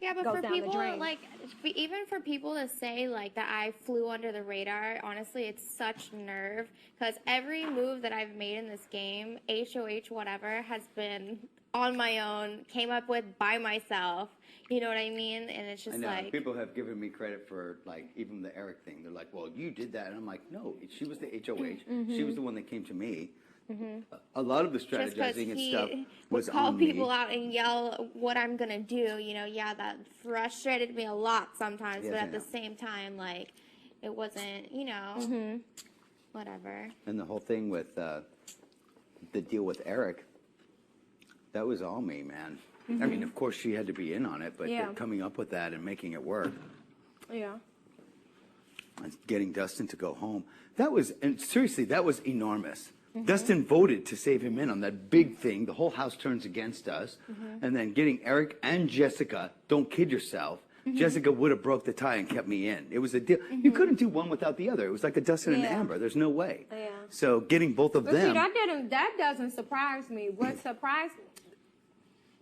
Yeah, but goes for down the people, drain. like, even for people to say, like, that I flew under the radar, honestly, it's such nerve. Because every move that I've made in this game, HOH, whatever, has been on my own, came up with by myself. You know what I mean? And it's just I know. like... People have given me credit for, like, even the Eric thing. They're like, well, you did that. And I'm like, no, she was the HOH. She was the one that came to me. A lot of the Just because strategizing and he stuff was would call on people me. out and yell what I'm going to do, you know, yeah, that frustrated me a lot sometimes. Yes, but I at the know. same time, like, it wasn't, you know, whatever. And the whole thing with the deal with Eric, that was all me, man. I mean, of course, she had to be in on it, but Yeah. coming up with that and making it work Yeah. and getting Dustin to go home, that was, and seriously, that was enormous. Dustin voted to save him in on that big thing. The whole house turns against us. And then getting Eric and Jessica, don't kid yourself. Jessica would have broke the tie and kept me in. It was a deal. You couldn't do one without the other. It was like a Dustin and Yeah. Amber. There's no way. Yeah. So getting both of But see, them. that doesn't surprise me. What surprised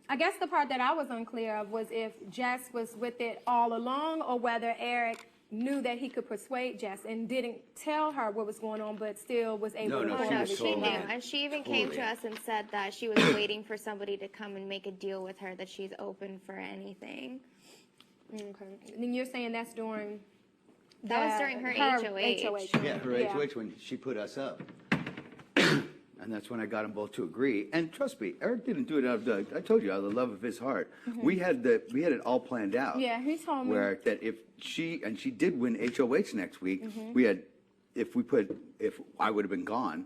I guess the part that I was unclear of was if Jess was with it all along or whether Eric knew that he could persuade Jess and didn't tell her what was going on, but still was able to No, Oh, pull she no, was she everything knew. totally out. And she even came to Totally. us and said that she was waiting for somebody to come and make a deal with her, that she's open for anything. Okay. And then you're saying that's during That was during her HOH. Yeah, her HOH when she put us up. And that's when I got them both to agree. And trust me, Eric didn't do it out of the, I told you, out of the love of his heart. We had it all planned out. Yeah, he told me. Where that if she did win HOH next week, if I would have been gone,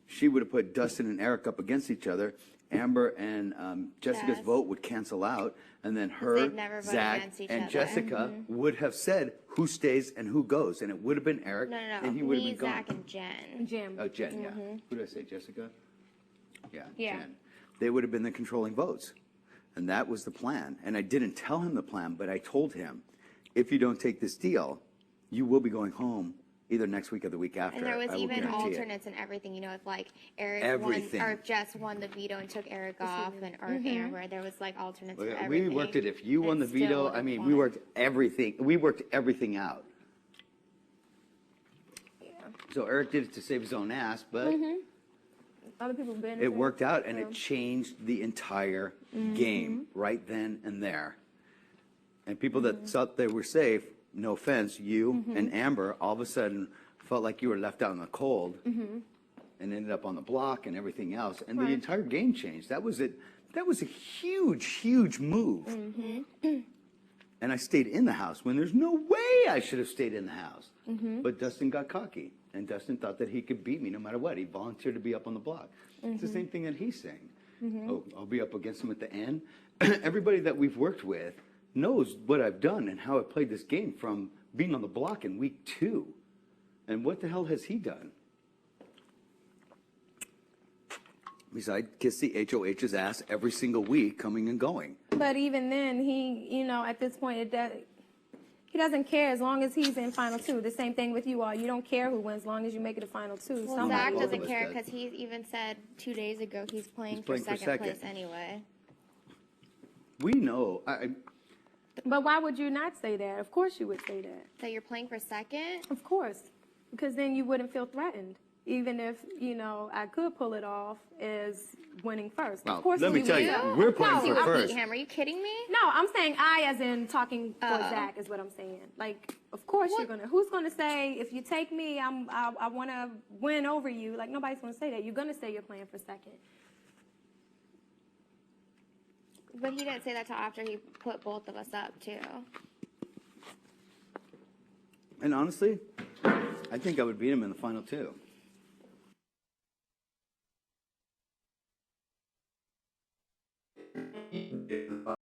she would have put Dustin and Eric up against each other. Amber and Jessica's Yes. vote would cancel out, and then her, they'd never vote Zach, against each and other. Jessica would have said who stays and who goes, and it would have been Eric, No, and he would have me, been gone. Zach, and Jen. Jim. Oh, Jen, yeah. Who did I say, Jessica? Yeah, Yeah. Jen. They would have been the controlling votes. And that was the plan. And I didn't tell him the plan, but I told him, if you don't take this deal, you will be going home either next week or the week after. And there was I will even guarantee it. alternates and everything, you know, if like Eric Everything. won, or if Jess won the veto and took Eric off, and or if Amber, there was like alternates for We everything. worked it. If you won the and still veto, would've I mean, won. we worked everything. We worked everything out. Yeah. So Eric did it to save his own ass, but Other people benefited. it worked out, and it changed the entire game right then and there. And people that thought they were safe, no offense, you and Amber, all of a sudden felt like you were left out in the cold and ended up on the block and everything else. And the entire game changed. That was it. That was a huge, huge move. And I stayed in the house when there's no way I should have stayed in the house. But Dustin got cocky, and Dustin thought that he could beat me no matter what. He volunteered to be up on the block. It's the same thing that he's saying. Oh, I'll be up against him at the end. Everybody that we've worked with knows what I've done and how I played this game from being on the block in week 2. And what the hell has he done? Besides kiss the HOH's ass every single week, coming and going. But even then, he, you know, at this point, he doesn't care as long as he's in final 2. The same thing with you all. You don't care who wins as long as you make it to final 2. Well, Somebody Zach both doesn't of us care does. because he even said 2 days ago he's playing, playing for for second second. place anyway. We know. But why would you not say that? Of course you would say that. That you're playing for second? Of course. Because then you wouldn't feel threatened. Even if, you know, I could pull it off as winning first. Well, Of course let me you tell would. you, we're playing No, for I'll first. beat him. Are you kidding me? No, I'm saying I as in talking for Zach is what I'm saying. Like, of course you're going to. Who's going to say, if you take me, I want to win over you? Like, nobody's going to say that. You're going to say you're playing for second. But he didn't say that till after he put both of us up, too. And honestly, I think I would beat him in the final 2.